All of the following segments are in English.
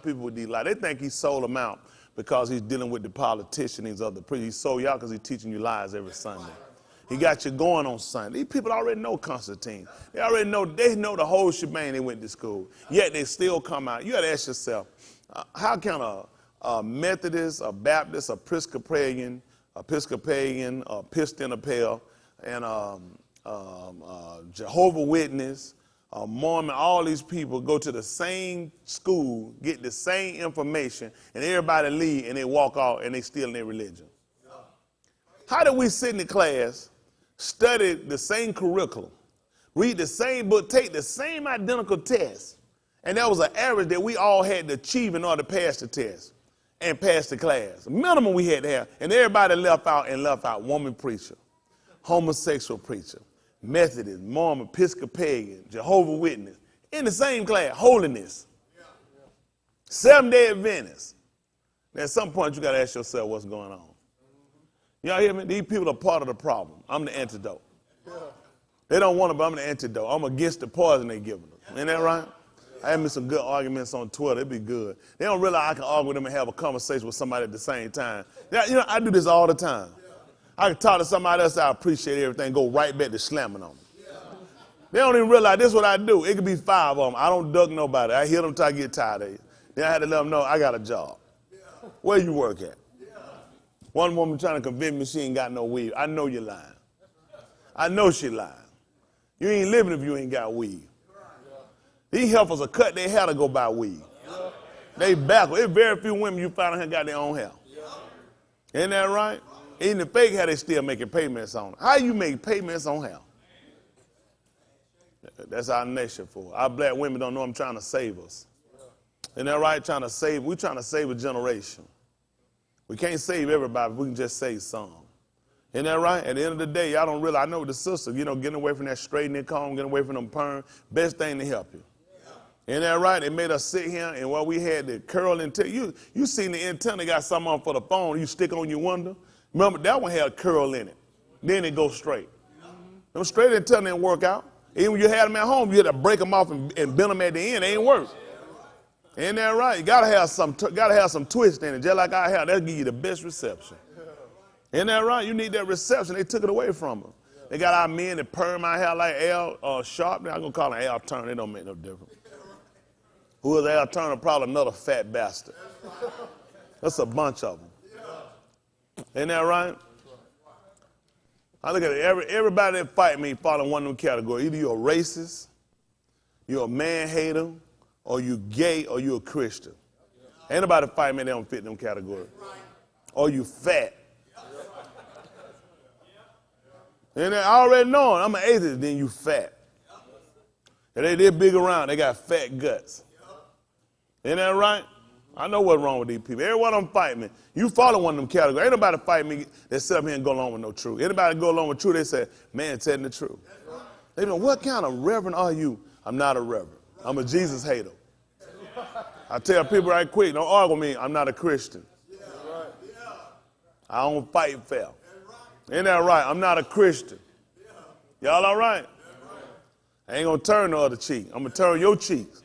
people with these lies. They think he sold them out because he's dealing with the politician, these other preachers. He sold you out because he's teaching you lies every Sunday. He got you going on Sunday. These people already know Constantine. They know the whole shebang. They went to school. Yet they still come out. You got to ask yourself, how can a Methodist, a Baptist, a Episcopalian, a Episcopal, and Jehovah Witness, Mormon, all these people go to the same school, get the same information, and everybody leave and they walk out and they still in their religion? How do we sit in the class, study the same curriculum, read the same book, take the same identical test, and that was an average that we all had to achieve in order to pass the test and pass the class? Minimum we had to have, and everybody left out woman preacher, homosexual preacher, Methodist, Mormon, Episcopalian, Jehovah Witness, in the same class, holiness, Seventh-day Adventist. Now, at some point, you got to ask yourself what's going on. Y'all hear me? These people are part of the problem. I'm the antidote. They don't want it, but I'm the antidote. I'm against the poison they giving them. Ain't that right? I had me some good arguments on Twitter. It'd be good. They don't realize I can argue with them and have a conversation with somebody at the same time. You know, I do this all the time. I can talk to somebody else, I appreciate everything, go right back to slamming on them. They don't even realize this is what I do. It could be 5 of them. I don't duck nobody. I hit them till I get tired of it. Then I had to let them know I got a job. Where you work at? One woman trying to convince me she ain't got no weave. I know you're lying. I know she lying. You ain't living if you ain't got weave. These heifers will cut their hair to go buy weave. They backward. There's very few women you find out here got their own hair. Isn't that right? Even the fake hair, they still making payments on it. How you make payments on hair? That's our nation for. Our black women don't know I'm trying to save us. Isn't that right? We're trying to save a generation. We can't save everybody, but we can just save some. Isn't that right? At the end of the day, y'all don't realize, I know the sisters, getting away from that straightening comb, getting away from them perm, best thing to help you. Isn't that right? They made us sit here, and while we had the curl antenna, you seen the antenna got something on for the phone, you stick on your window. Remember, that one had a curl in it. Then it goes straight. Them straight antenna didn't work out. Even when you had them at home, you had to break them off and bend them at the end. They ain't work. Ain't that right? You gotta have some twist in it, just like I have. That'll give you the best reception. Isn't that right? You need that reception. They took it away from them. They got our men that perm my hair like Al Sharp. I'm gonna call him Al Turner. It don't make no difference. Who is Al Turner? Probably another fat bastard. That's a bunch of them. Ain't that right? I look at it. Everybody that fight me fall in one of them categories. Either you're a racist, you're a man-hater, or you gay, or you a Christian. Ain't nobody fight me, they don't fit them categories. Or you fat. And I already know I'm an atheist, then you fat. And they're big around, they got fat guts. Ain't that right? I know what's wrong with these people. Everyone of them fight me. You follow one of them categories. Ain't nobody fight me that sit up here and go along with no truth. Anybody go along with truth, they say, man, telling the truth. They know, what kind of reverend are you? I'm not a reverend. I'm a Jesus hater. I tell people right quick, don't argue with me, I'm not a Christian. I don't fight fair. Ain't that right? I'm not a Christian. Y'all all right? I ain't going to turn the other cheek. I'm going to turn your cheeks.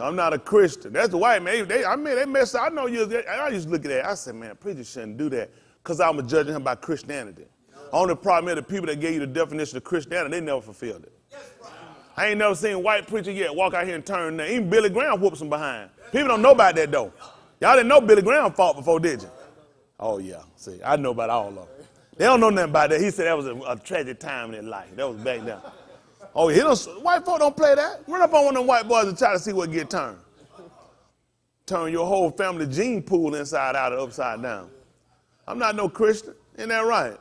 I'm not a Christian. That's the white man. They messed up. I know you. I used to look at that. I said, man, preacher shouldn't do that because I'm judging him by Christianity. Only problem is the people that gave you the definition of Christianity, they never fulfilled it. I ain't never seen a white preacher yet walk out here and turn down. Even Billy Graham whoops him behind. People don't know about that, though. Y'all didn't know Billy Graham fought before, did you? Oh, yeah. See, I know about all of them. They don't know nothing about that. He said that was a tragic time in their life. That was back then. Oh, white folk don't play that. Run up on one of them white boys and try to see what get turned. Turn your whole family gene pool inside out and upside down. I'm not no Christian. Ain't that right?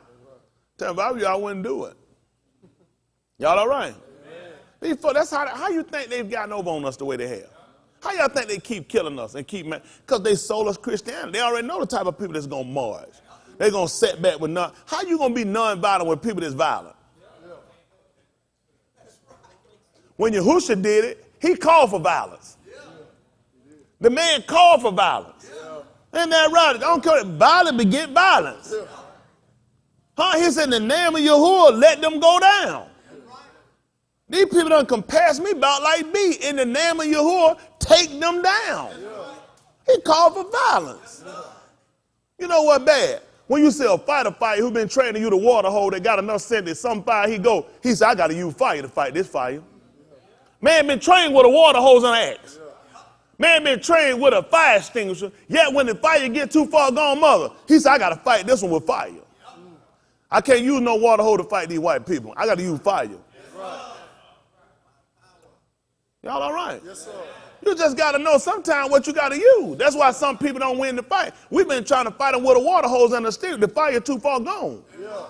Tell me, if I were you, I wouldn't do it. Y'all all right? These folks, that's how you think they've gotten over on us the way they have? How y'all think they keep killing us and keep, because they sold us Christianity. They already know the type of people that's going to march. They're going to set back with none. How you going to be non-violent with people that's violent? When Yahushua did it, he called for violence. The man called for violence. Isn't that right? Don't call it violence, beget violence. He said, in the name of Yahuwah, let them go down. These people done compass me about like me. In the name of Yahuwah, take them down. He called for violence. You know what bad? When you see a fighter who been trained to use the water hole, they got enough sense that some fire he said, I got to use fire to fight this fire. Man been trained with a water hose and an axe. Man been trained with a fire extinguisher. Yet when the fire get too far gone, mother, he said, I got to fight this one with fire. I can't use no water hose to fight these white people. I got to use fire. Y'all all right? Yes, sir. You just got to know sometimes what you got to use. That's why some people don't win the fight. We've been trying to fight them with a water hose and a stick. The fire too far gone. Yeah.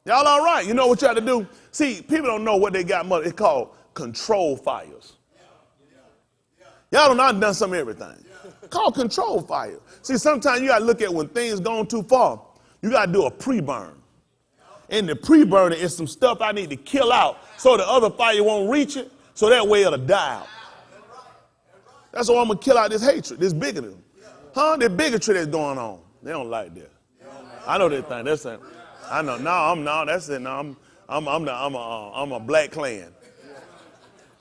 Y'all all right? You know what you have to do? See, people don't know what they got. It's called control fires. Y'all don't know I've done some everything. Called control fire. See, sometimes you got to look at when things gone too far. You got to do a pre-burn. In the pre-burner is some stuff I need to kill out so the other fire won't reach it, so that way it'll die out. That's why I'm going to kill out this hatred, this bigotry. The bigotry that's going on. They don't like that. I know they think that's it. I know. That's it. No, I'm a black Klan.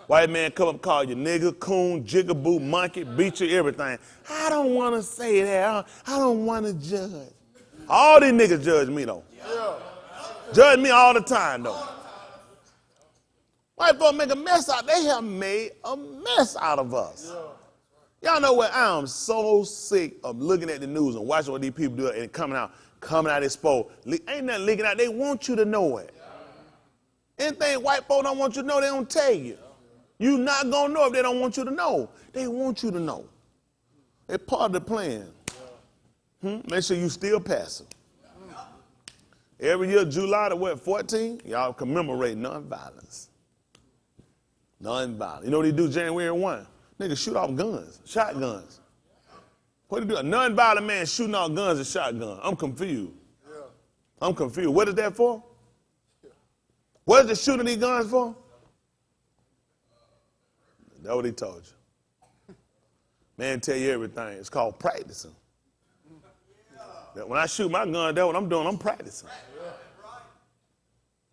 White man come up, call you nigga, coon, jigaboo, monkey, beat you, everything. I don't want to say that. I don't want to judge. All these niggas judge me, though. Judge me all the time, though. White folks make a mess out. They have made a mess out of us. Y'all know what? I am so sick of looking at the news and watching what these people do and coming out exposed. Ain't nothing leaking out. They want you to know it. Anything white folks don't want you to know, they don't tell you. You're not going to know if they don't want you to know. They want you to know. It's part of the plan. Make sure you still passive. Every year, July the 14, y'all commemorate nonviolence. Nonviolence. You know what they do January 1? Niggas shoot off guns, shotguns. What do you do? A nonviolent man shooting off guns and shotguns. I'm confused. I'm confused. What is that for? What is the shooting these guns for? That's what he told you. Man tell you everything. It's called practicing. When I shoot my gun, that's what I'm doing. I'm practicing.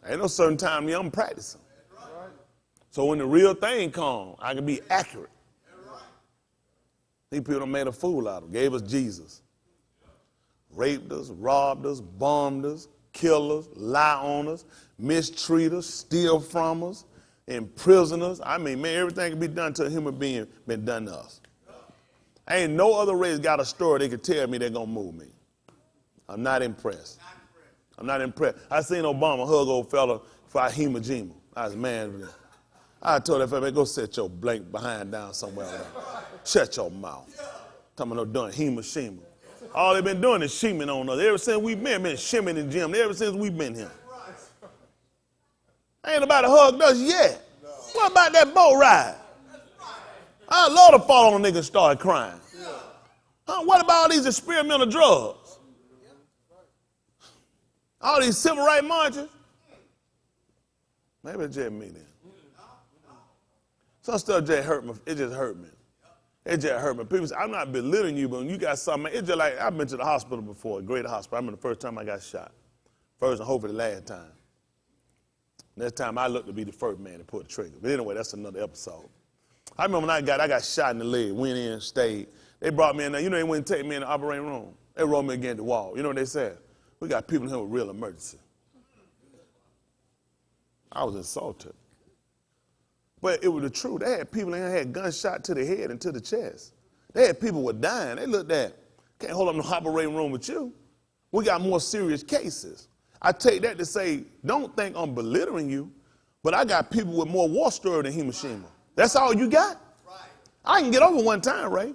Ain't no certain time me, I'm practicing. So when the real thing comes, I can be accurate. These people done made a fool out of them. Gave us Jesus. Raped us, robbed us, bombed us, killed us, lie on us, mistreat us, steal from us, imprison us. I mean, man, everything can be done to a human being been done to us. Ain't no other race got a story they can tell me they're going to move me. I'm not impressed. I'm not impressed. I seen Obama hug old fella for Himajima. I was mad with him. I told that fella, go sit your blank behind down somewhere else. Shut your mouth. Talking about no doing Hiroshima. All they've been doing is shimming on us. Ever since we've been shimming in the gym. Ever since we've been here. Ain't nobody hugged us yet. What about that boat ride? I love to fall on a nigga and start crying. What about all these experimental drugs? All these civil rights marches? Maybe it's just me then. Some stuff just hurt me. It just hurt me. It just hurt me. People say, I'm not belittling you, but when you got something, it's just like, I've been to the hospital before, a great hospital. I remember the first time I got shot. First and hopefully the last time. Next time I looked to be the first man to pull the trigger. But anyway, that's another episode. I remember when I got shot in the leg, went in, stayed. They brought me in there. You know, they wouldn't take me in the operating room. They rolled me against the wall. You know what they said? We got people here with real emergency. I was insulted. But it was the truth. They had people in here had gunshot to the head and to the chest. They had people were dying. They looked at, can't hold up no operating room with you. We got more serious cases. I take that to say, don't think I'm belittling you, but I got people with more war story than Hiroshima. That's all you got? I can get over one time, Ray.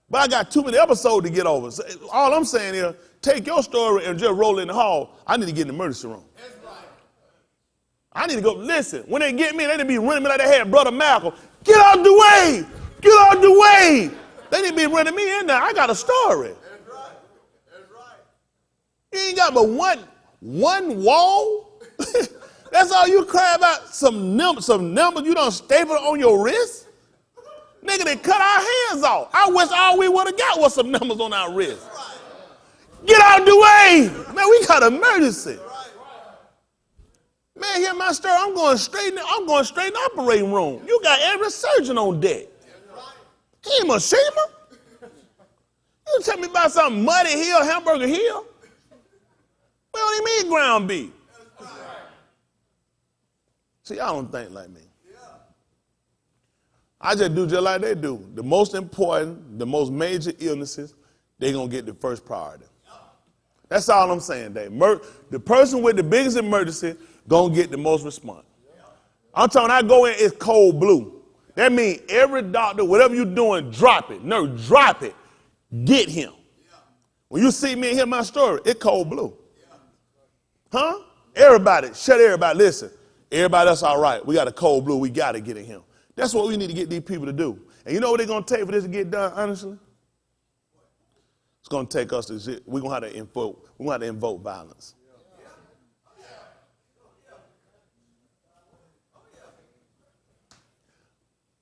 But I got too many episodes to get over. So all I'm saying is, take your story and just roll it in the hall. I need to get in the emergency room. I need to go, listen, when they get me, they need to be running me like they had Brother Malcolm. Get out the way! Get out the way! They need to be running me in there. I got a story. That's right. That's right. You ain't got but one wall? That's all you cry about? Some numbers you done stapled on your wrist? Nigga, they cut our hands off. I wish all we would have got was some numbers on our wrist. Get out the way! Man, we got an emergency. Man, hear my story. I'm going straight in the operating room. You got every surgeon on deck. He ain't Mashima. You tell me about some Muddy Hill, Hamburger Hill? What do you mean ground beef? See, I don't think like me. I just do just like they do. The most important, the most major illnesses, they're going to get the first priority. That's all I'm saying, Dave. The person with the biggest emergency going to get the most response. I'm talking, I go in, it's cold blue. That means every doctor, whatever you're doing, drop it. No, drop it. Get him. When you see me and hear my story, it's cold blue. Huh? Everybody, shut everybody. Listen, everybody else all right. We got a cold blue. We got to get at him. That's what we need to get these people to do. And you know what they're going to take for this to get done, honestly? It's going to take us to, we're going to have to invoke violence.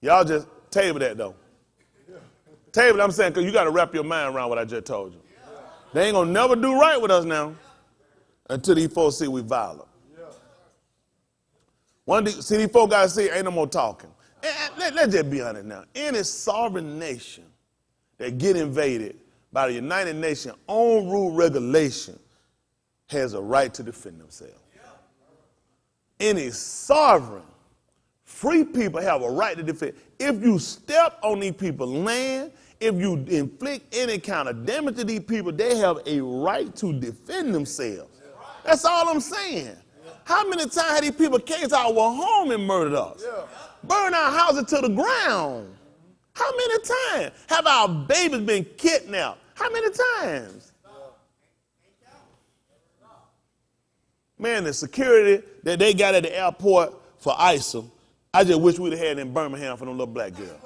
Y'all just table that, though. Table, I'm saying, because you got to wrap your mind around what I just told you. They ain't going to never do right with us now until these folks see we violent. See, these folks got to see ain't no more talking. Let's just be honest now. Any sovereign nation that get invaded by the United Nations own rule regulation has a right to defend themselves. Any sovereign, free people have a right to defend. If you step on these people's land, if you inflict any kind of damage to these people, they have a right to defend themselves. That's all I'm saying. How many times have these people came to our home and murdered us? Burn our houses to the ground. How many times have our babies been kidnapped? How many times? Man, the security that they got at the airport for ISIL, I just wish we'd have had it in Birmingham for them little black girls.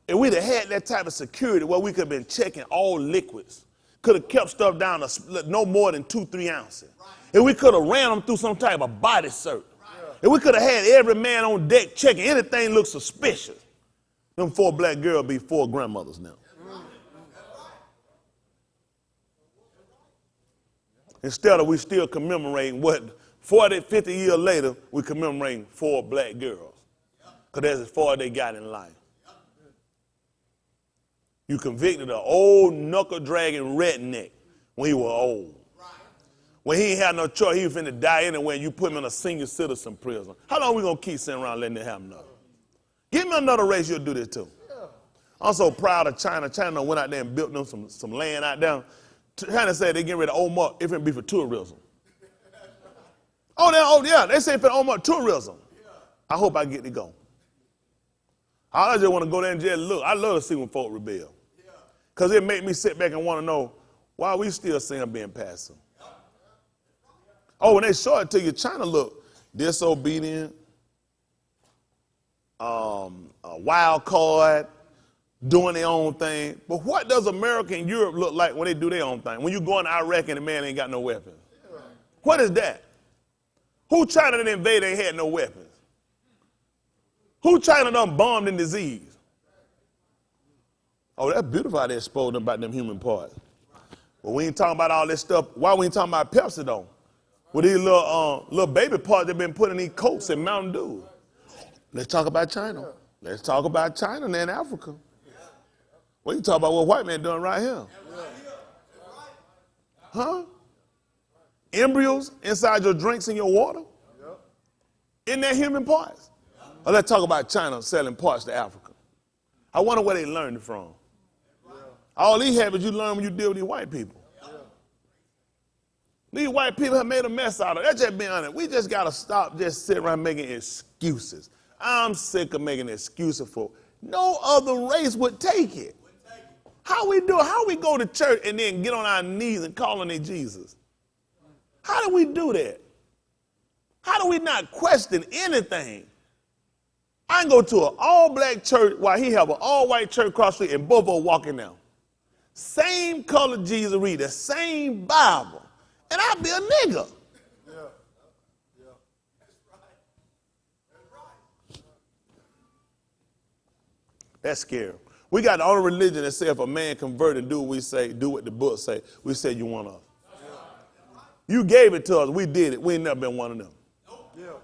If we'd have had that type of security where we could have been checking all liquids, could have kept stuff down to no more than 2-3 ounces. If we could have ran them through some type of body search. If we could have had every man on deck checking anything looked suspicious, them 4 black girls be 4 grandmothers now. Instead of we still commemorating what 40, 50 years later, we commemorating 4 black girls. Because that's as far as they got in life. You convicted an old knuckle-dragging redneck when he was old. When he ain't had no choice, he was finna die anyway, and you put him in a senior citizen prison. How long we gonna keep sitting around letting it happen now? Give me another race you'll do this too. I'm so proud of China. China went out there and built them some land out there. China said they getting rid of old mark if it be for tourism. Yeah, they say for old mark tourism. I hope I get to go. I just want to go there and just look. I love to see when folk rebel. Because it make me sit back and want to know why we still seeing them being passive. Oh, when they show it to you, China look disobedient, a wild card, doing their own thing. But what does America and Europe look like when they do their own thing? When you go in Iraq and the man ain't got no weapons. What is that? Who China that invaded ain't had no weapons? Who China done bombed and disease? Oh, that's beautiful how they exposed them about them human parts. But we ain't talking about all this stuff. Why we ain't talking about Pepsi though? With these little baby parts that been put in these coats and Mountain Dew. Let's talk about China. Let's talk about China and then Africa. We can talk about what white man doing right here. Huh? Embryos inside your drinks and your water? Isn't that human parts? Or let's talk about China selling parts to Africa. I wonder where they learned it from. All these habits you learn when you deal with these white people. These white people have made a mess out of it. Let's just be honest. We just got to stop just sitting around making excuses. I'm sick of making excuses for no other race would take it. How we do it? How we go to church and then get on our knees and call on their Jesus? How do we do that? How do we not question anything? I can go to an all-black church while he have an all-white church across the street and both are walking down. Same color Jesus read, the same Bible. And I'll be a nigga. That's scary. We got the only religion that says if a man convert and do what we say, do what the book say, we say you want us. You gave it to us. We did it. We ain't never been one of them.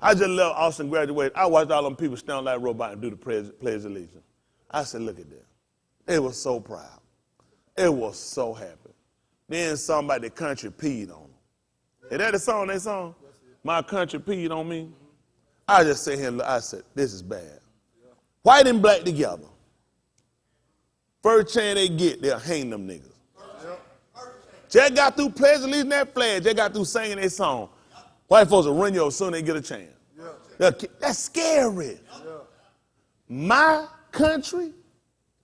I just love Austin graduated. I watched all them people stand like a robot and do the pledge of allegiance. I said, look at that. They were so proud. They were so happy. Then somebody, the country peed on them. Is that the song they sung? My country peed on me. I just sat here and I said, this is bad. White and black together. First chance they get, they'll hang them niggas. Just got through pledging leading that flag. Just got through singing their song. White folks will run you as soon as they get a chance. That's scary. My country,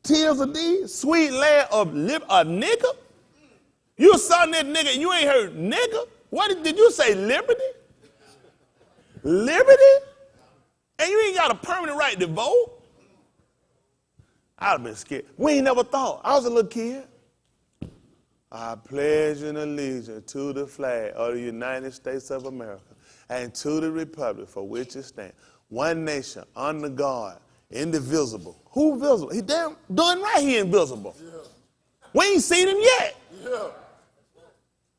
tears of thee, sweet land of a nigga? You son that nigga and you ain't heard nigga? What did you say, liberty? Liberty? And you ain't got a permanent right to vote? I'd have been scared. We ain't never thought. I was a little kid. I pledge an allegiance to the flag of the United States of America and to the republic for which it stands, one nation, under God, indivisible. Who visible? He damn doing right, he invisible. Yeah. We ain't seen him yet. Yeah.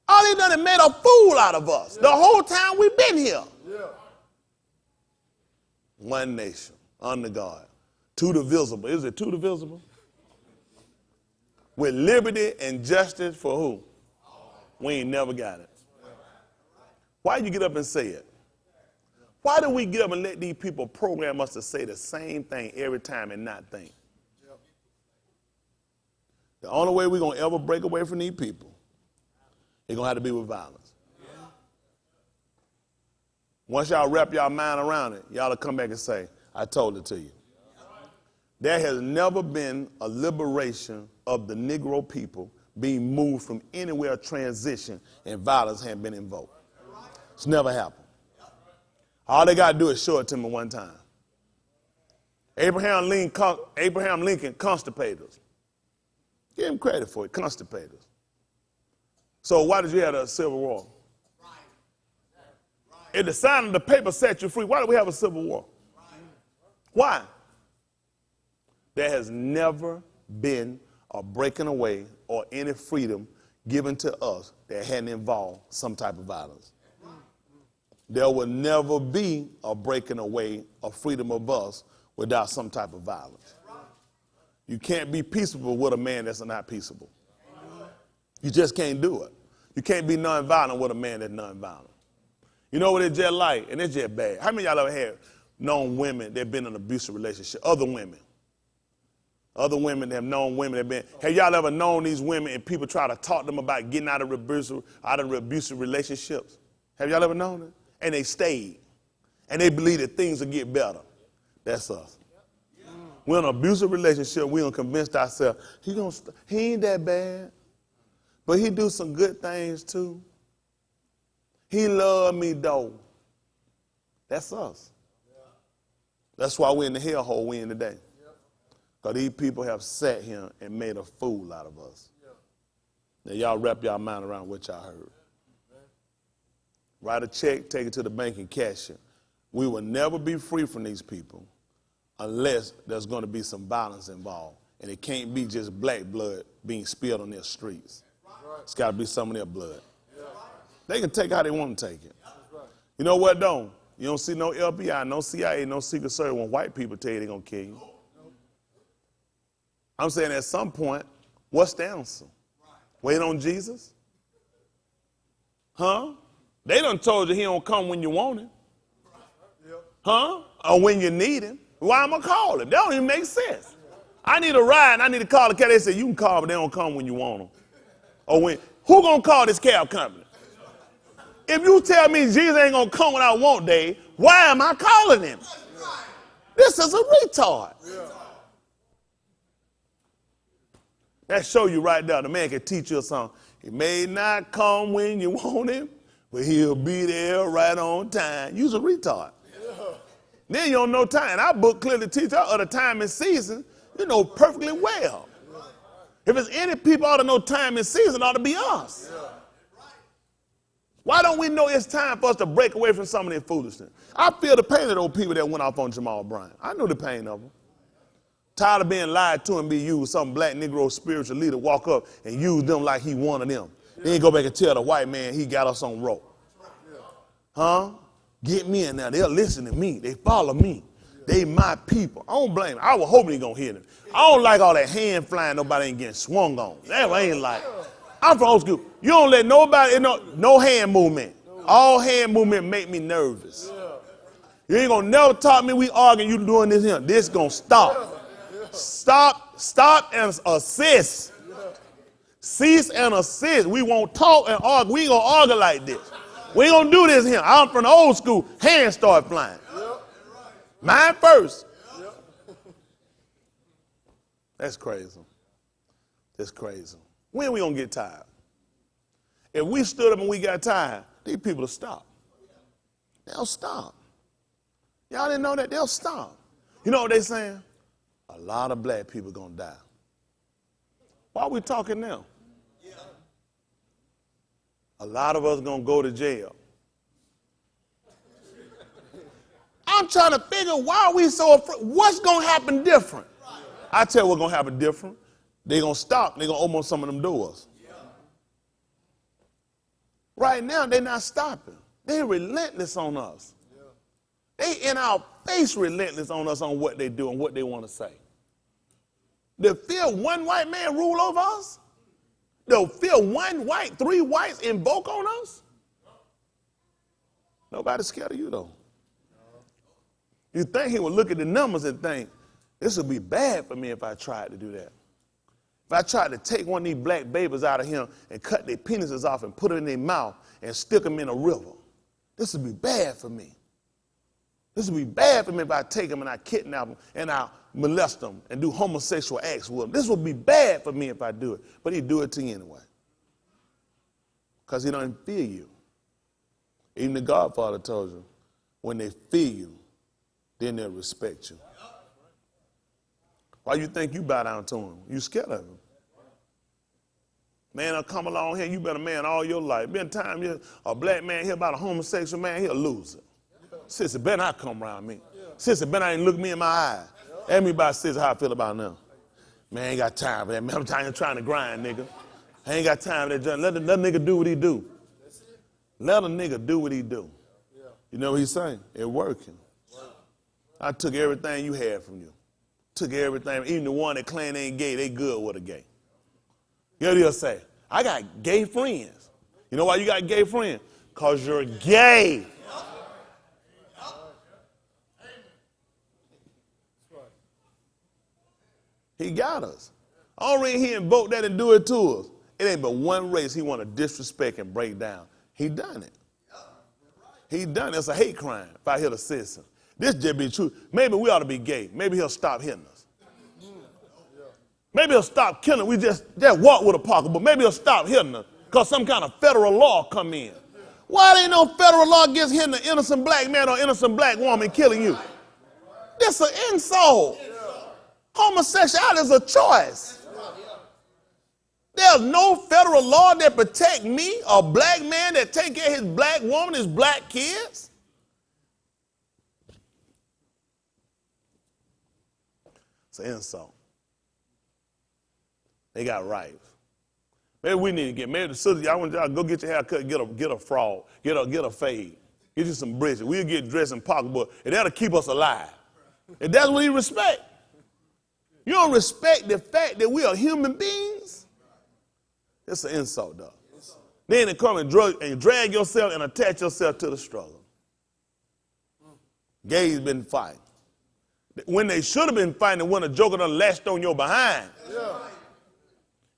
All they done is made a fool out of us. Yeah. The whole time we've been here. Yeah. One nation, under God, to the visible. Is it to the visible? With liberty and justice for who? We ain't never got it. Why you get up and say it? Why do we get up and let these people program us to say the same thing every time and not think? The only way we're going to ever break away from these people is going to have to be with violence. Once y'all wrap y'all mind around it, y'all will come back and say, I told it to you. There has never been a liberation of the Negro people being moved from anywhere transition and violence hadn't been invoked. It's never happened. All they got to do is show it to me one time. Abraham Lincoln constipated us. Give him credit for it, constipated us. So why did you have a Civil War? If the sign of the paper set you free, why do we have a Civil War? Why? There has never been a breaking away or any freedom given to us that hadn't involved some type of violence. There will never be a breaking away or freedom of us without some type of violence. You can't be peaceable with a man that's not peaceable. You just can't do it. You can't be nonviolent with a man that's nonviolent. You know what it's just like? And it's just bad. How many of y'all ever had known women that have been in an abusive relationship? Other women that have known women that have y'all ever known these women and people try to talk to them about getting out of abusive relationships? Have y'all ever known it? And they stayed. And they believe that things will get better. That's us. We're in an abusive relationship. We done convinced ourselves he ain't that bad. But he do some good things too. He love me though. That's us. That's why we're in the hellhole we're in today. Because these people have sat here and made a fool out of us. Now y'all wrap y'all mind around what y'all heard. Write a check, take it to the bank and cash it. We will never be free from these people unless there's going to be some violence involved. And it can't be just black blood being spilled on their streets. It's got to be some of their blood. They can take how they want to take it. You know what though? You don't see no FBI, no CIA, no Secret Service when white people tell you they're going to kill you. I'm saying at some point, what's the answer? Wait on Jesus? Huh? They done told you he don't come when you want him. Huh? Or when you need him. Why am I calling? That don't even make sense. I need a ride and I need to call the cab. They say you can call, but they don't come when you want them. Or when, who gonna call this cab company? If you tell me Jesus ain't gonna come when I want, Dave, why am I calling him? This is a retard. That show you right there. The man can teach you a song. He may not come when you want him, but he'll be there right on time. You's a retard. Then you don't know time. Our book clearly teaches us other time and season. You know perfectly well. If it's any people ought to know time and season, it ought to be us. Why don't we know it's time for us to break away from some of their foolishness? I feel the pain of those people that went off on Jamal Bryant. I know the pain of them. Tired of being lied to and be used. Some black Negro spiritual leader walk up and use them like he one of them. Then go back and tell the white man he got us on rope. Huh? Get me in there. They'll listen to me. They follow me. They my people. I don't blame them. I was hoping he gonna hear them. I don't like all that hand flying, nobody ain't getting swung on. That ain't like. I'm from old school. You don't let nobody, no hand movement. All hand movement make me nervous. You ain't gonna never talk me, we arguing, you doing this here. This gonna stop. Stop and assist. Cease and assist. We won't talk and argue. We ain't gonna argue like this. We ain't gonna do this here. I'm from the old school. Hands start flying. Mine first. That's crazy. That's crazy. When we gonna get tired? If we stood up and we got tired, these people will stop. They'll stop. Y'all didn't know that? They'll stop. You know what they saying? A lot of black people gonna die. Why are we talking now? A lot of us gonna go to jail. I'm trying to figure why are we so afraid? What's gonna happen different? I tell you what's gonna happen different. They're gonna stop. They're gonna open some of them doors. Right now, they're not stopping. They're relentless on us. They in our face relentless on us on what they do and what they want to say. They'll feel one white man rule over us. They'll feel one white, three whites invoke on us. Nobody's scared of you, though. You think he would look at the numbers and think, this would be bad for me if I tried to do that. If I tried to take one of these black babies out of him and cut their penises off and put it in their mouth and stick them in a river, this would be bad for me. This would be bad for me if I take them and I kidnap them and I molest them and do homosexual acts with them. This would be bad for me if I do it. But he'd do it to you anyway. Because he don't fear you. Even the Godfather told you, when they fear you, then they'll respect you. Why you think you bow down to him? You scared of him. Man, I'll come along here, you been a man all your life. Been time you a black man hear about a homosexual man, he'll lose it. Sister, better not come around me. Sister, better not even look me in my eye. Ask me about sister how I feel about now. Man, I ain't got time for that. Man, I'm trying to grind, nigga. I ain't got time for that. Let the nigga do what he do. Let a nigga do what he do. You know what he's saying? It's working. I took everything you had from you. Took everything, even the one that claim they ain't gay, they good with a gay. You know what he'll say? I got gay friends. You know why you got gay friends? Because you're gay. He got us. Only he invoked that and do it to us. It ain't but one race he want to disrespect and break down. He done it. He done it. It's a hate crime if I hit a citizen. This just be true. Maybe we ought to be gay. Maybe he'll stop hitting us. Maybe he'll stop killing. We just walk with a pocketbook. Maybe he'll stop hitting us because some kind of federal law come in. Why there ain't no federal law against hitting an innocent black man or innocent black woman killing you? That's an insult. Homosexuality is a choice. There's no federal law that protect me, a black man that take care of his black woman, his black kids. It's an insult. They got rights. Maybe we need to maybe the city, I want y'all to go get your hair cut, get a frog, get a fade, get you some bridges. We'll get dressed in pocketbook, and that'll keep us alive. And that's what he respect. You don't respect the fact that we are human beings? It's an insult, though. Then they come and drag yourself and attach yourself to the struggle. Gays been fighting. When they should have been fighting when a joker done lashed on your behind. Yeah.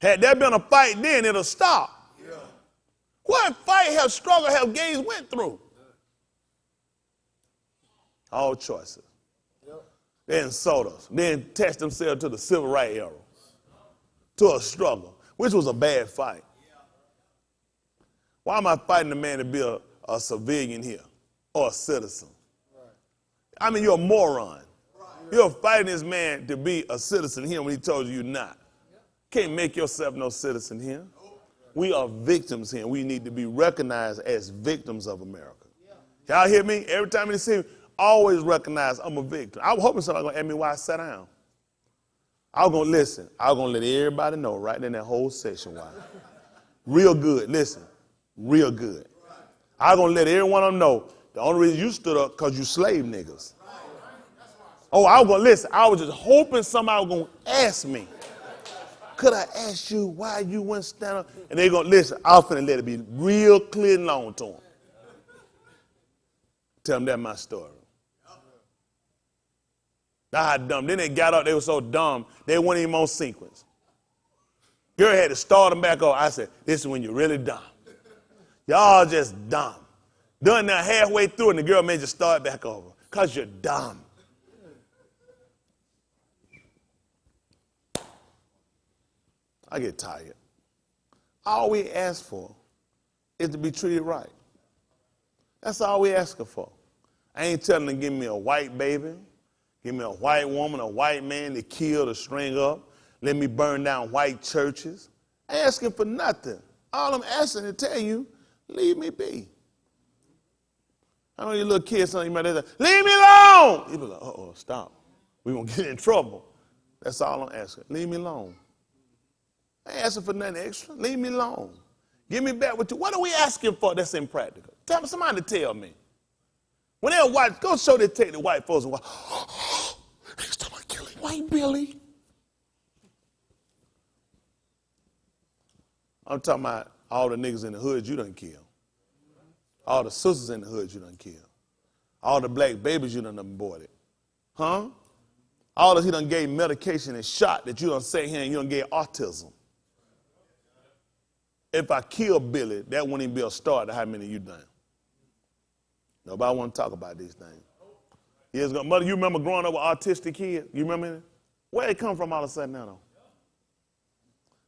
Had there been a fight then, it'll stop. Yeah. What fight, struggle have gays went through? All choices. Yep. They insult us. Then attach themselves to the civil rights era, to a struggle, which was a bad fight. Why am I fighting a man to be a civilian here or a citizen? Right. I mean, you're a moron. Right. You're fighting this man to be a citizen here when he told you you're not. Can't make yourself no citizen here. We are victims here. We need to be recognized as victims of America. Y'all hear me? Every time they see me, always recognize I'm a victim. I was hoping somebody was going to ask me why I sat down. I was going to listen. I was going to let everybody know right in that whole section why. Real good. Listen. Real good. I was going to let every one of them know the only reason you stood up because you slave niggas. Oh, I was going to listen. I was just hoping somebody was going to ask me. Could I ask you why you wouldn't stand up? And they're going to listen. I'm finna let it be real clear and long to them. Tell them that's my story. That's how dumb. Then they got up. They were so dumb. They weren't even on sequence. Girl had to start them back up. I said, this is when you're really dumb. Y'all just dumb. Done now halfway through, and the girl may just start back over. Because you're dumb. I get tired. All we ask for is to be treated right. That's all we asking for. I ain't telling them to give me a white baby, give me a white woman, a white man to kill, to string up, let me burn down white churches. I ain't asking for nothing. All I'm asking to tell you, leave me be. I know your little kids, something you might say, leave me alone. You be like, uh-oh, stop. We're going to get in trouble. That's all I'm asking. Leave me alone. I ain't asking for nothing extra. Leave me alone. Give me back what you. What are we asking for that's impractical? Tell me, somebody to tell me. When they're white, go show they take the white folks and watch. He's talking about killing white Billy. I'm talking about all the niggas in the hood you done kill. All the sisters in the hood you done kill. All the black babies you done aborted. Huh? All of he done gave medication and shot that you done say here and you done gave autism. If I kill Billy, that wouldn't even be a start to how many you done. Nobody want to talk about these things. Years ago, mother, you remember growing up with autistic kids? You remember it? Where it come from all of a sudden now, though?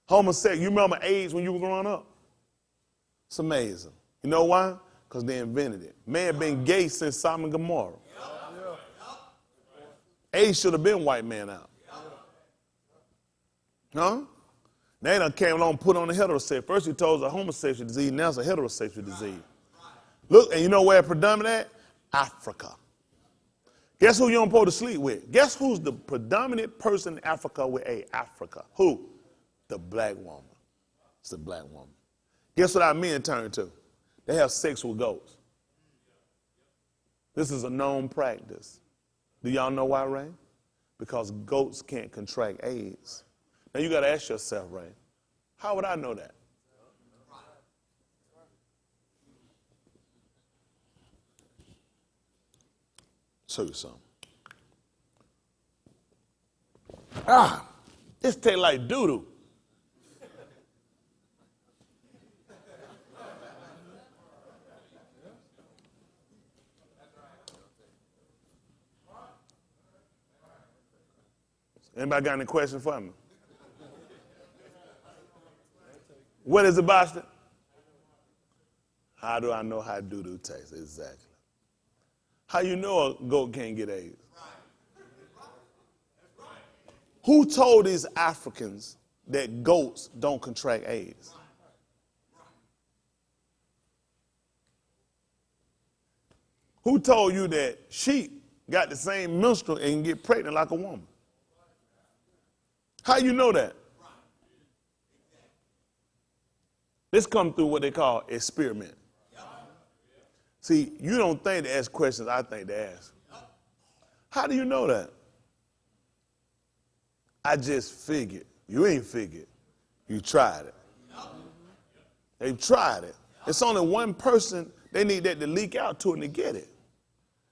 Homosexual, you remember AIDS when you were growing up? It's amazing. You know why? Because they invented it. Man been gay since Sodom and Gomorrah. AIDS should have been white man out. Huh? They done came along and put on the heterosexual. First he told us a homosexual disease, now it's a heterosexual disease. Look, and you know where it predominant at? Africa. Guess who you don't supposed to sleep with? Guess who's the predominant person in Africa with AIDS? Africa. Who? The black woman. It's the black woman. Guess what our men turn to? They have sex with goats. This is a known practice. Do y'all know why, Ray? Because goats can't contract AIDS. Now you got to ask yourself, Ray, how would I know that? Show you something. This tastes like doo-doo. Anybody got any questions for me? What is it, Boston? How do I know how doo-doo tastes? Exactly. How you know a goat can't get AIDS? Who told these Africans that goats don't contract AIDS? Who told you that sheep got the same menstrual and can get pregnant like a woman? How you know that? This comes through what they call experiment. See, you don't think to ask questions, I think to ask. How do you know that? I just figured. You ain't figured. You tried it. They've tried it. It's only one person they need that to leak out to and to get it.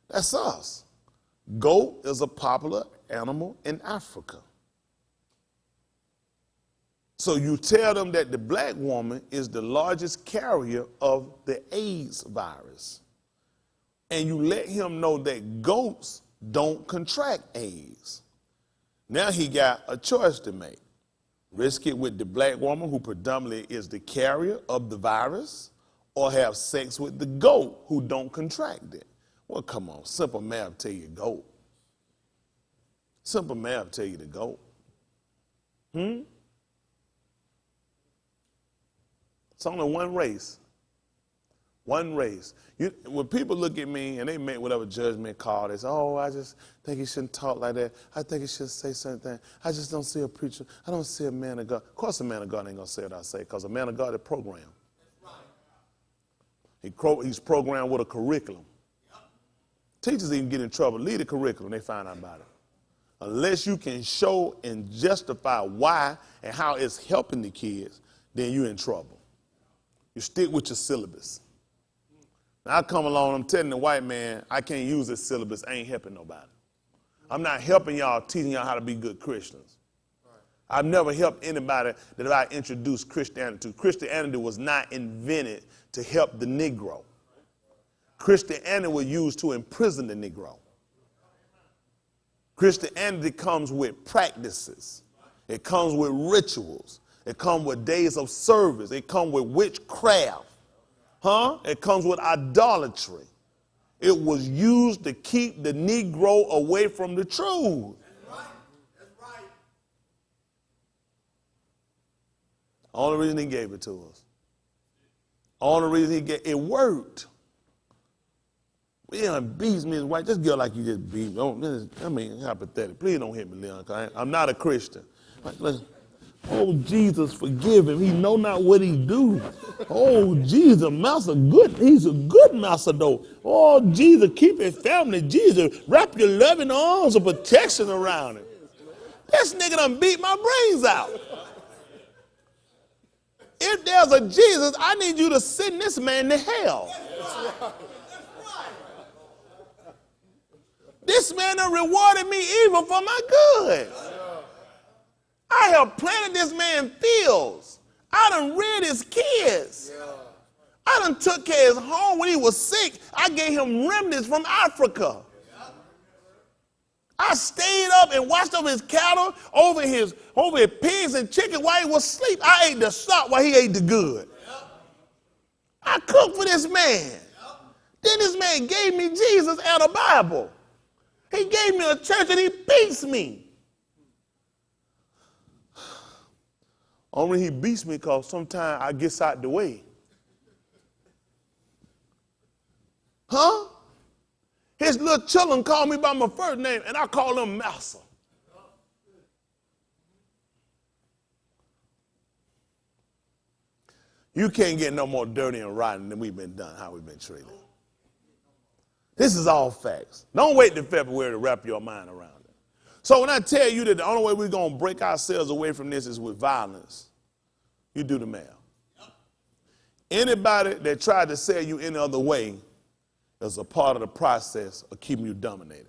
That's us. Goat is a popular animal in Africa. So you tell them that the black woman is the largest carrier of the AIDS virus. And you let him know that goats don't contract AIDS. Now he got a choice to make. Risk it with the black woman who predominantly is the carrier of the virus, or have sex with the goat who don't contract it. Well, come on, simple math tell you goat. Simple math tell you the goat. It's only one race. One race. When people look at me and they make whatever judgment call, they say, oh, I just think he shouldn't talk like that. I think he should say something. I just don't see a preacher. I don't see a man of God. Of course a man of God ain't going to say what I say, because a man of God is programmed. He's programmed with a curriculum. Teachers even get in trouble. Lead the curriculum, they find out about it. unless you can show and justify why and how it's helping the kids, then you're in trouble. You stick with your syllabus. Now I come along, I'm telling the white man, I can't use this syllabus, I ain't helping nobody. I'm not helping y'all, teaching y'all how to be good Christians. I've never helped anybody that I introduced Christianity to. Christianity was not invented to help the Negro. Christianity was used to imprison the Negro. Christianity comes with practices. It comes with rituals. It comes with days of service. It comes with witchcraft. It comes with idolatry. It was used to keep the Negro away from the truth. That's right. That's right. Only reason he gave it to us. Only reason he gave it worked. Leon beats me as white. Just get like you just beat me. I mean, how pathetic. Please don't hit me, Leon, because I'm not a Christian. Like, listen, oh, Jesus, forgive him. He know not what he do. Oh, Jesus, master good. He's a good master, though. Oh, Jesus, keep his family. Jesus, wrap your loving arms of protection around him. This nigga done beat my brains out. If there's a Jesus, I need you to send this man to hell. This man done rewarded me evil for my good. I have planted this man fields. I done reared his kids. I done took care of his home when he was sick. I gave him remnants from Africa. I stayed up and watched over his cattle, over his pigs and chicken while he was asleep. I ate the stock while he ate the good. I cooked for this man. Then this man gave me Jesus and a Bible. He gave me a church and he beats me. Only he beats me because sometimes I get out the way. His little children call me by my first name and I call them Master. You can't get no more dirty and rotten than we've been done, how we've been treated. This is all facts. Don't wait till February to wrap your mind around it. So when I tell you that the only way we're going to break ourselves away from this is with violence, you do the math. Anybody that tried to sell you any other way is a part of the process of keeping you dominated.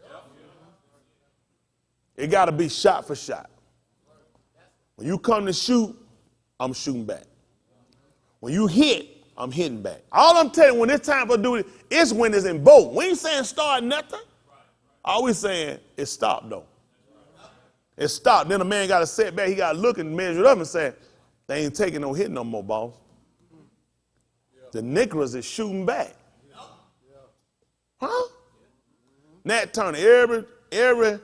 It got to be shot for shot. When you come to shoot, I'm shooting back. When you hit, I'm hitting back. All I'm telling you, when it's time for duty, it's when it's in both. We ain't saying start nothing. All we saying is stop, though. It's stop. Then a man got to sit back. He got to look and measure it up and say, they ain't taking no hit no more, boss. The Nicholas is shooting back. Nat Turner, every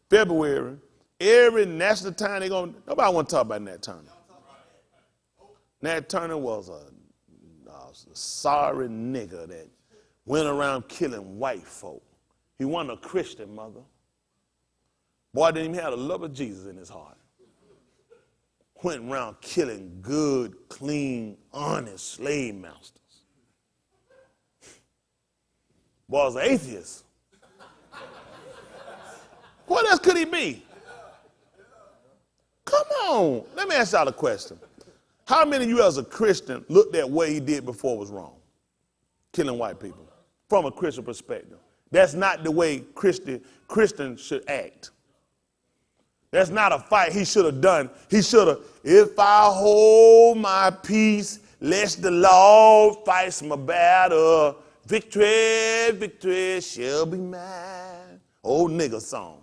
February, every national time nobody want to talk about Nat Turner. Nat Turner was a sorry nigga that went around killing white folk. He wasn't a Christian, mother. Boy didn't even have the love of Jesus in his heart. Went around killing good, clean, honest slave masters. Boy was an atheist. What else could he be? Come on. Let me ask y'all a question. How many of you as a Christian looked at what he did before was wrong? Killing white people. From a Christian perspective. That's not the way Christians should act. That's not a fight he should have done. He should have, if I hold my peace, lest the Lord fights my battle, victory, victory shall be mine. Old nigga song.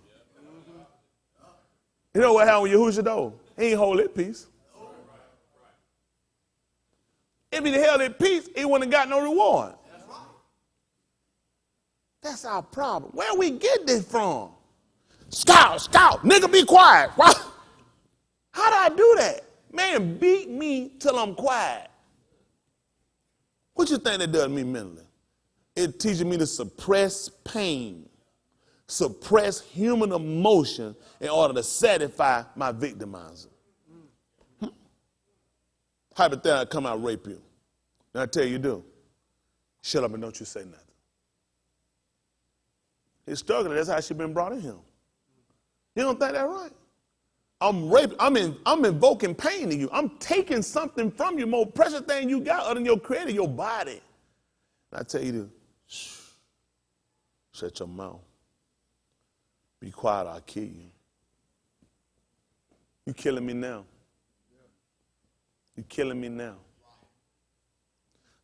You know what happened with Yahushua though? He ain't hold that peace. If he held that peace, he wouldn't have got no reward. That's our problem. Where we get this from? Scout, nigga be quiet. How do I do that? Man, beat me till I'm quiet. What you think that does me mentally? It teaches me to suppress pain, suppress human emotion in order to satisfy my victimizer. Hypothetically, I come out and rape you. And I tell you do. Shut up and don't you say nothing. He's struggling. That's how she been brought in him. You don't think that's right? I'm raping, I'm invoking pain in you. I'm taking something from you, more precious thing you got other than your creator, your body. And I tell you to shut your mouth. Be quiet, I'll kill you. You're killing me now. You're killing me now.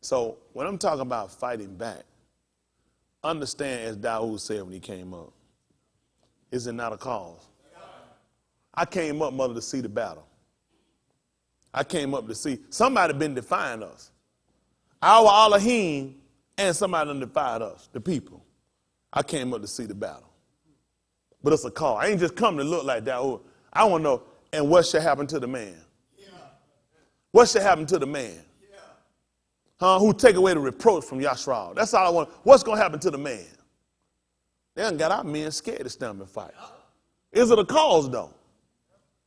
So when I'm talking about fighting back, understand, as Dawood said when he came up, is it not a cause? I came up, mother, to see the battle. I came up to see somebody been defying us. Our Elohim and somebody done defied us, the people. I came up to see the battle. But it's a call. I ain't just come to look like Dawood. I want to know, and what should happen to the man? Yeah. What should happen to the man? Yeah. Who take away the reproach from Yashral? That's all I want. What's going to happen to the man? They done got our men scared to stand and fight. Is it a cause, though?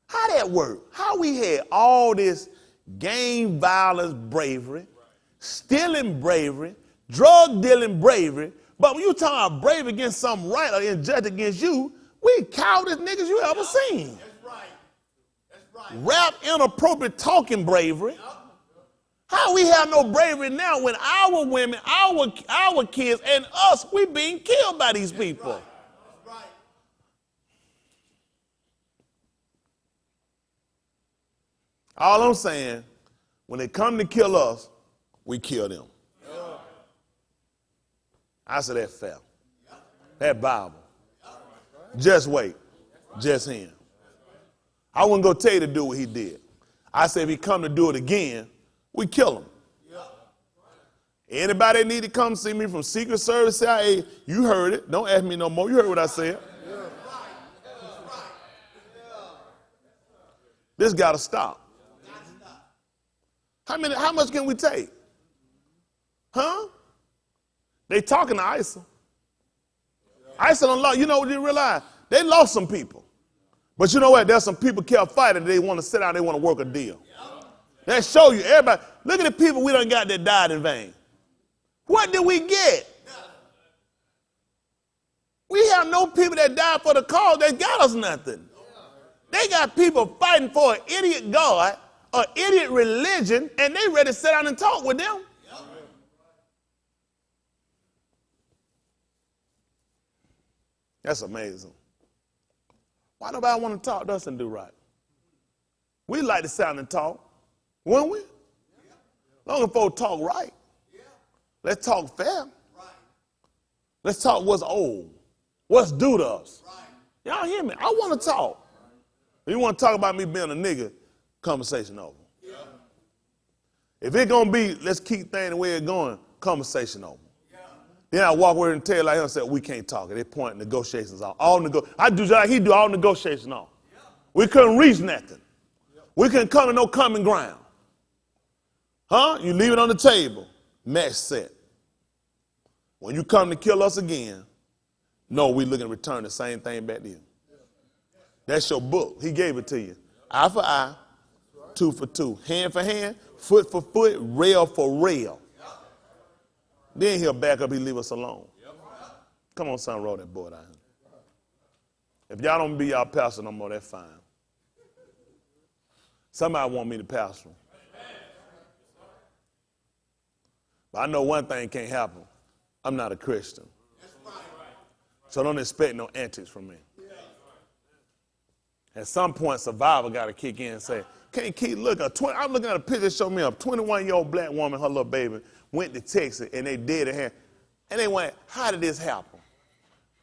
How that work? How we had all this gang violence bravery, stealing bravery, drug dealing bravery, but when you talking about bravery against something right or injustice against you, we cowardest niggas you ever seen. That's right. That's right. Rap inappropriate talking bravery. How we have no bravery now when our women, our kids, and us, we being killed by these people? That's right. All I'm saying, when they come to kill us, we kill them. Yeah. I said that's fair. Yeah. That Bible. Yeah. Just wait. Just him. I wouldn't go tell you to do what he did. I said if he come to do it again, we kill him. Yeah. Anybody that need to come see me from Secret Service, CIA, you heard it. Don't ask me no more. You heard what I said. Yeah. This got to stop. How much can we take? Huh? They talking to ISIL. ISIL don't lost. You know what you realize? They lost some people. But you know what? There's some people kept fighting. They want to sit down. They want to work a deal. That show you everybody. Look at the people we done got that died in vain. What did we get? We have no people that died for the cause that got us nothing. They got people fighting for an idiot God, an idiot religion, and they ready to sit down and talk with them. That's amazing. Why nobody want to talk to us and do right? We like to sit down and talk, wouldn't we? Long as folks talk right. Let's talk fair. Let's talk what's old, what's due to us. Y'all hear me? I want to talk. If you want to talk about me being a nigga, conversation over. Yeah. If it's going to be, let's keep things the way it's going, conversation over. Yeah. Then I walk over and tell like him and say, we can't talk. At that point, negotiations off. I do like he do all negotiations off. Yeah. We couldn't reach nothing. Yeah. We couldn't come to no common ground. Huh? You leave it on the table. Match set. When you come to kill us again, no, we looking to return the same thing back to you. That's your book. He gave it to you. Eye for eye, tooth for tooth, hand for hand, foot for foot, rail for rail. Then he'll back up, he'll leave us alone. Come on, son, roll that board out here. If y'all don't be y'all pastor no more, that's fine. Somebody want me to pastor. But I know one thing can't happen. I'm not a Christian. So don't expect no antics from me. At some point, survival got to kick in and say, can't keep looking. I'm looking at a picture that showed me a 21-year-old black woman, her little baby, went to Texas, and they dead at hand. And they went, how did this happen?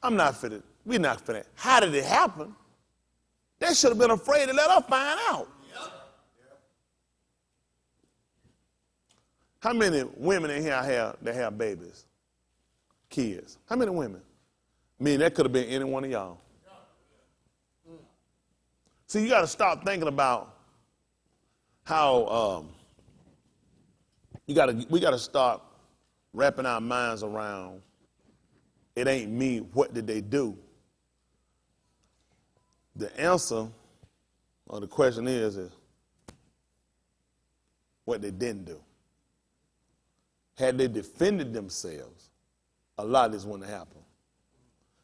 I'm not for that. We're not for that. How did it happen? They should have been afraid to let her find out. How many women in here that have babies? Kids. How many women? I mean, that could have been any one of y'all. See, you got to stop thinking about how we got to start wrapping our minds around it ain't me, what did they do? The answer or the question is what they didn't do. Had they defended themselves, a lot of this wouldn't happen.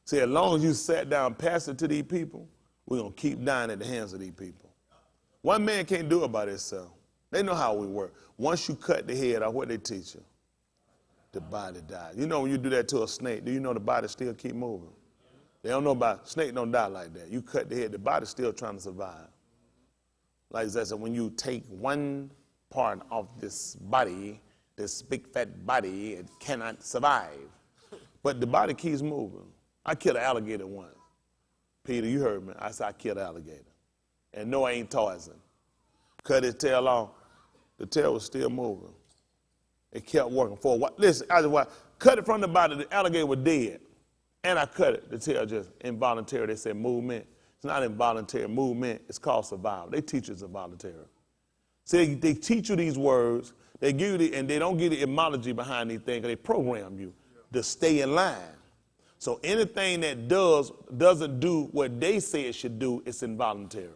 See, as long as you sat down passive to these people, we're going to keep dying at the hands of these people. One man can't do it by himself. They know how we work. Once you cut the head off, what they teach you? The body dies. You know when you do that to a snake, do you know the body still keep moving? They don't know about, snake don't die like that. You cut the head, the body's still trying to survive. Like that, so when you take one part of this body, this big fat body, it cannot survive. But the body keeps moving. I killed an alligator once. Peter, you heard me. I said I killed an alligator. And no, I ain't Tarzan. Cut his tail off. The tail was still moving. It kept working for a while. Listen, I just cut it from the body. The alligator was dead. And I cut it. The tail just involuntary. They said movement. It's not involuntary movement. It's called survival. They teach us involuntary. See, they teach you these words. They give you and they don't give you the etymology behind these things. They program you to stay in line. So anything that doesn't do what they say it should do, it's involuntary.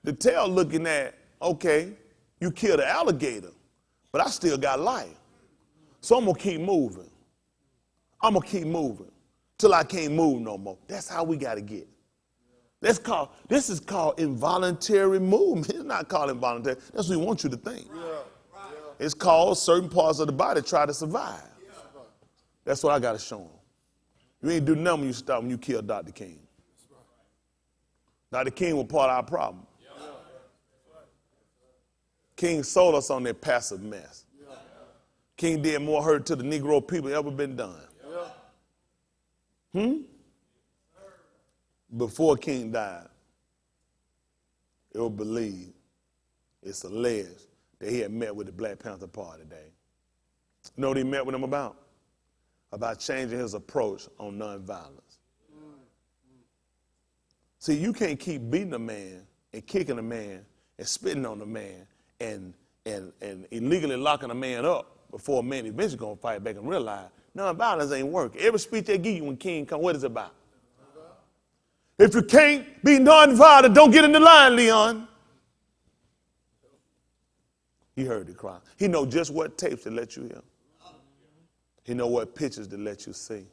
The tail looking at, okay, you killed an alligator, but I still got life. So I'm going to keep moving. I'm going to keep moving till I can't move no more. That's how we got to get. This is called involuntary movement. It's not called involuntary. That's what we want you to think. It's called certain parts of the body try to survive. That's what I got to show them. You ain't do nothing when you stop when you kill Dr. King. Dr. King was part of our problem. King sold us on that passive mess. King did more hurt to the Negro people than ever been done. Before King died, it was believed, it's alleged, that he had met with the Black Panther Party today. You know what he met with them about? About changing his approach on nonviolence. See, you can't keep beating a man and kicking a man and spitting on a man and illegally locking a man up before a man eventually going to fight back and realize nonviolence ain't working. Every speech they give you when King comes, what is it about? If you can't be nonviolent, don't get in the line, Leon. He heard the cry. He know just what tapes to let you hear. He know what pictures to let you see.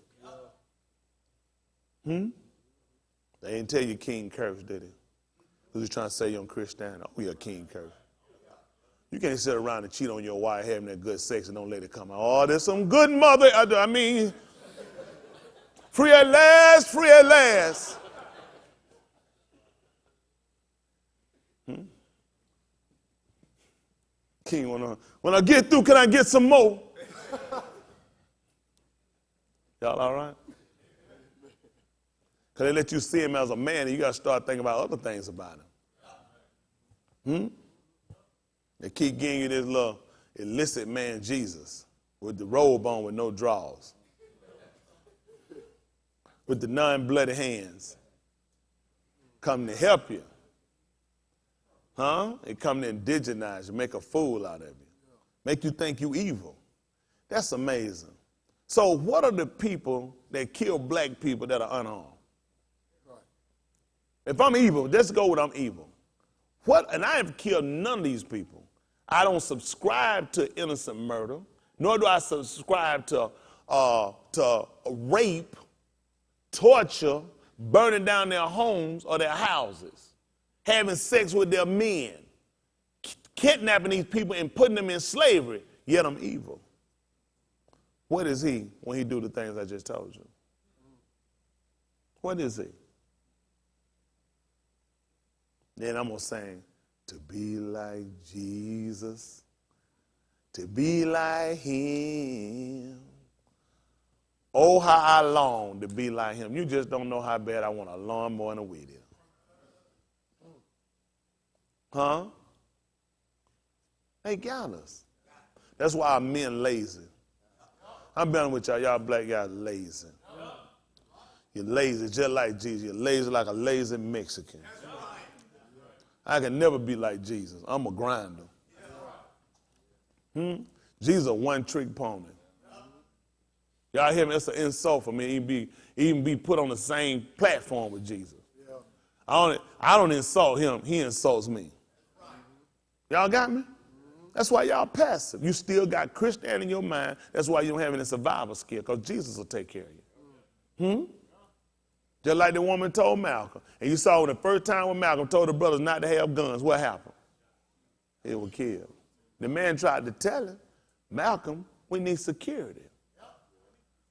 They didn't tell you King cursed, did he? Because he's trying to say you're on Christianity. Oh, you're a King curse. You can't sit around and cheat on your wife having that good sex and don't let it come out. Oh, there's some good mother. I mean, free at last, free at last. King, when I get through, can I get some more? Y'all all right? Because they let you see him as a man, and you got to start thinking about other things about him. They keep giving you this little illicit man, Jesus, with the robe on with no drawers, with the non-bloody hands, come to help you. They come to indigenize you, make a fool out of you, make you think you evil. That's amazing. So what are the people that kill black people that are unarmed? If I'm evil, let's go with I'm evil. And I have killed none of these people. I don't subscribe to innocent murder, nor do I subscribe to rape, torture, burning down their homes or their houses, having sex with their men, kidnapping these people and putting them in slavery, yet I'm evil. What is he when he do the things I just told you? What is he? Then I'm going to sing, to be like Jesus, to be like him. Oh, how I long to be like him. You just don't know how bad I want a lawnmower and a weed eater. They got us. That's why our men lazy. I'm being with y'all. Y'all black guys lazy. You're lazy just like Jesus. You're lazy like a lazy Mexican. I can never be like Jesus. I'm a grinder. Jesus a one-trick pony. Y'all hear me? It's an insult for me to even be put on the same platform with Jesus. I don't insult him. He insults me. Y'all got me? That's why y'all passive. You still got Christianity in your mind. That's why you don't have any survival skill, because Jesus will take care of you. Just like the woman told Malcolm. And you saw the first time when Malcolm told the brothers not to have guns, what happened? He was killed. The man tried to tell him, Malcolm, we need security.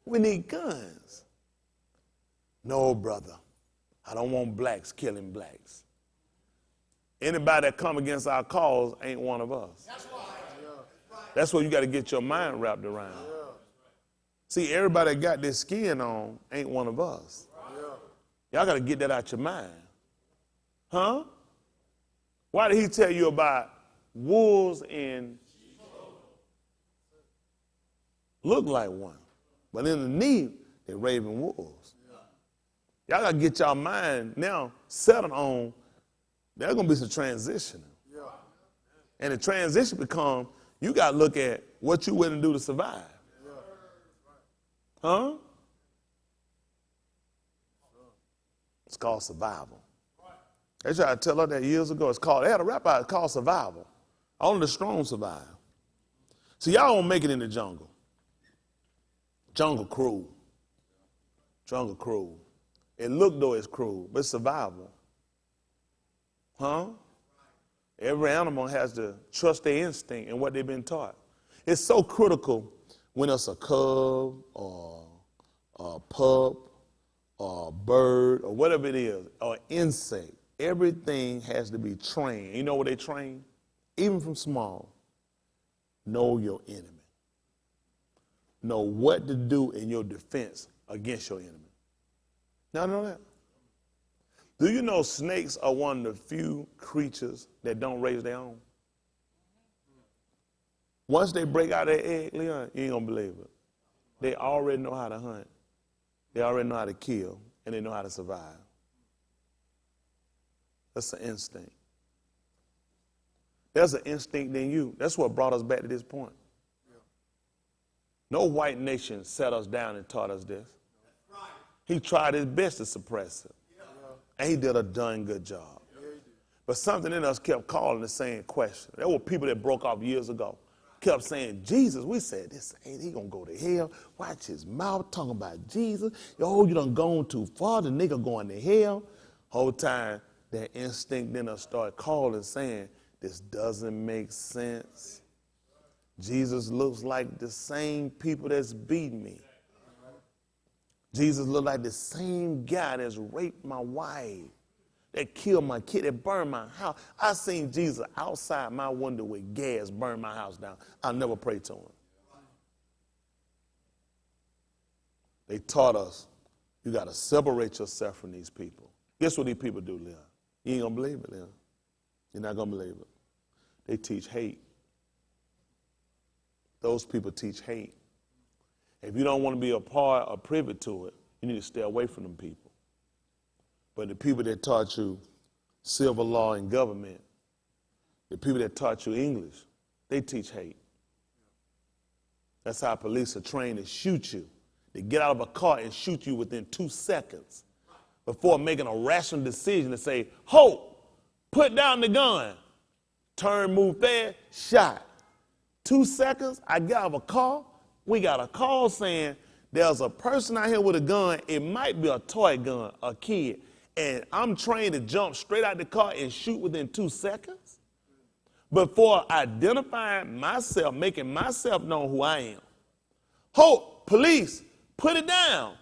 We need guns. No, brother. I don't want blacks killing blacks. Anybody that come against our cause ain't one of us. That's what you got to get your mind wrapped around. See, everybody that got this skin on ain't one of us. Y'all got to get that out your mind. Huh? Why did he tell you about wolves and look like one, but underneath they're raving wolves? Y'all got to get y'all mind now settled on there's going to be some transitioning. And the transition becomes you got to look at what you willing to do to survive. Huh? It's called survival. They tried to tell us that years ago. They had a rap out called survival. Only the strong survive. See, y'all won't make it in the jungle. Jungle cruel. Jungle cruel. It look though it's cruel, but it's survival. Huh? Every animal has to trust their instinct and what they've been taught. It's so critical when it's a cub or a pup or a bird or whatever it is, or insect. Everything has to be trained. You know what they train? Even from small. Know your enemy. Know what to do in your defense against your enemy. Y'all know that? Do you know snakes are one of the few creatures that don't raise their own? Once they break out their egg, Leon, you ain't gonna believe it. They already know how to hunt. They already know how to kill, and they know how to survive. That's an instinct. There's an instinct in you. That's what brought us back to this point. No white nation set us down and taught us this. He tried his best to suppress it. And he did a darn good job. But something in us kept calling the same question. There were people that broke off years ago. Kept saying, Jesus. We said, this ain't he gonna go to hell. Watch his mouth talking about Jesus. Yo, you done gone too far. The nigga going to hell. Whole time, that instinct in us started calling, saying, this doesn't make sense. Jesus looks like the same people that's beating me. Jesus looked like the same guy that's raped my wife, that killed my kid, that burned my house. I seen Jesus outside my window with gas burn my house down. I'll never pray to him. They taught us you got to separate yourself from these people. Guess what these people do, Leon? You ain't going to believe it, Leon. You're not going to believe it. They teach hate. Those people teach hate. If you don't want to be a part or privy to it, you need to stay away from them people. But the people that taught you civil law and government, the people that taught you English, they teach hate. That's how police are trained to shoot you. They get out of a car and shoot you within 2 seconds before making a rational decision to say, ho, put down the gun. Turn, move fast, shot. 2 seconds, I get out of a car. We got a call saying there's a person out here with a gun. It might be a toy gun, a kid. And I'm trained to jump straight out the car and shoot within 2 seconds before identifying myself, making myself know who I am. Hope, police, put it down.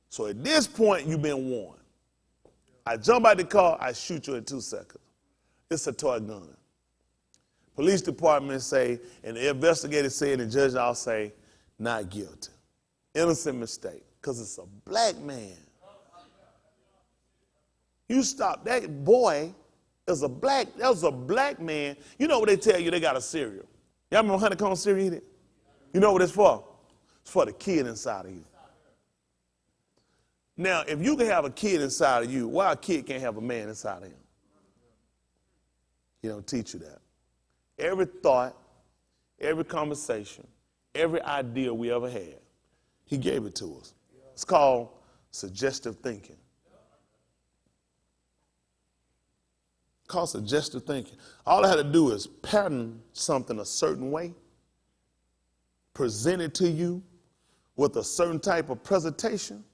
So at this point, you've been warned. I jump out the car, I shoot you in 2 seconds. It's a toy gun. Police department say, and the investigator say, and the judge all say, not guilty. Innocent mistake, because it's a black man. You stop, that boy is a black, that was a black man. You know what they tell you, they got a cereal. Y'all remember honeycomb cereal? Eat it? You know what it's for? It's for the kid inside of you. Now, if you can have a kid inside of you, why a kid can't have a man inside of him? He don't teach you that. Every thought, every conversation, every idea we ever had, he gave it to us. It's called suggestive thinking. It's called suggestive thinking. All I had to do is pattern something a certain way, present it to you with a certain type of presentation,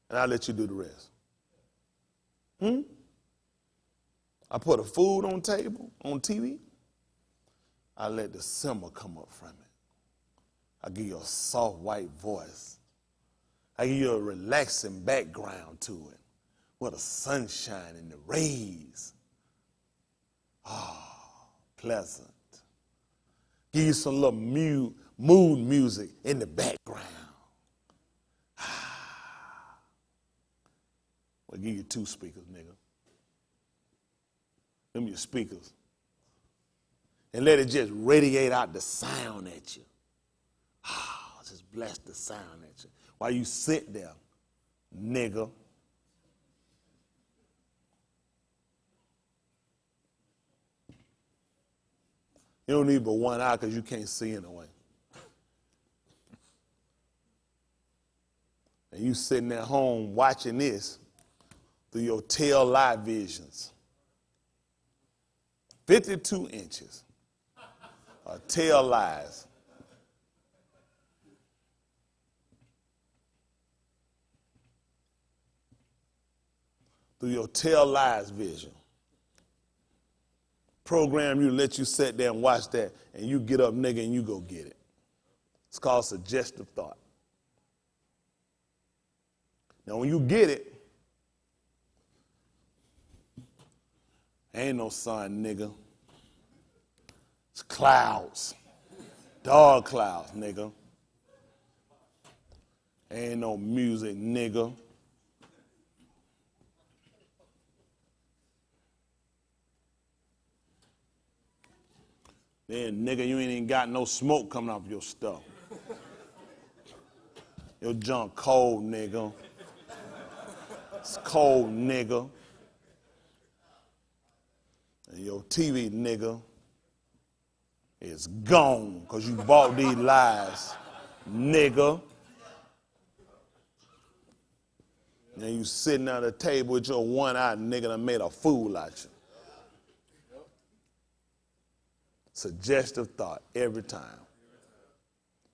and I'll let you do the rest. I put a food on table, on TV. I let the simmer come up from it. I give you a soft white voice. I give you a relaxing background to it with the sunshine and the rays. Pleasant. Give you some little mood music in the background. We'll give you 2 speakers, nigga. Them your speakers. And let it just radiate out the sound at you. Just bless the sound at you. While you sit there, nigga. You don't need but one eye because you can't see anyway. And you sitting at home watching this through your tail light visions. 52 inches of tail lights. Through your tail lights vision. Program you, let you sit there and watch that, and you get up, nigga, and you go get it. It's called suggestive thought. Now, when you get it, ain't no sun, nigga. It's clouds. Dark clouds, nigga. Ain't no music, nigga. Then, nigga, you ain't even got no smoke coming off your stuff. Your junk cold, nigga. It's cold, nigga. And your TV, nigga, is gone because you bought these lies, nigga. And you sitting at the table with your one eye, nigga, that made a fool out you. Suggestive thought every time.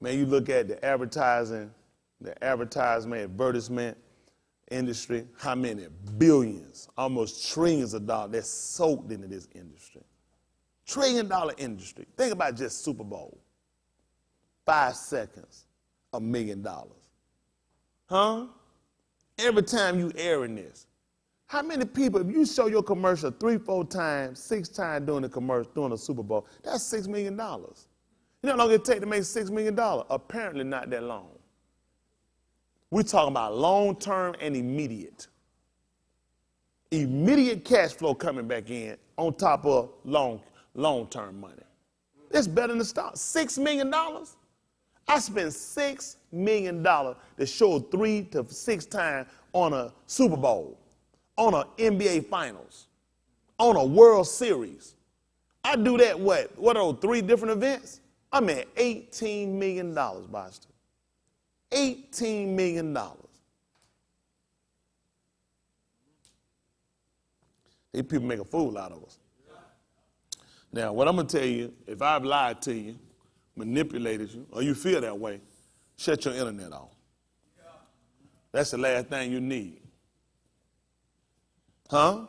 Man, you look at the advertisement, advertisement industry, how many billions, almost trillions of dollars that's soaked into this industry. $1 trillion industry. Think about just Super Bowl. 5 seconds, $1 million. Huh? Every time you airing this. How many people, if you show your commercial 3, 4 times, 6 times during the commercial, during the Super Bowl, that's $6 million. You know how long it take to make $6 million? Apparently not that long. We're talking about long-term and immediate. Immediate cash flow coming back in on top of long-term money. It's better than the stock. $6 million? I spent $6 million to show 3 to 6 times on a Super Bowl, on an NBA Finals, on a World Series. I do that, what are those 3 different events? I'm at $18 million, Boston. $18 million. These people make a fool out of us. Now, what I'm going to tell you, if I've lied to you, manipulated you, or you feel that way, shut your internet off. That's the last thing you need. Huh?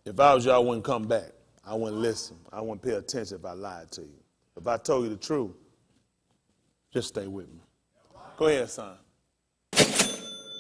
If I was you, I wouldn't come back. I wouldn't listen. I wouldn't pay attention if I lied to you. If I told you the truth, just stay with me. Go ahead, son.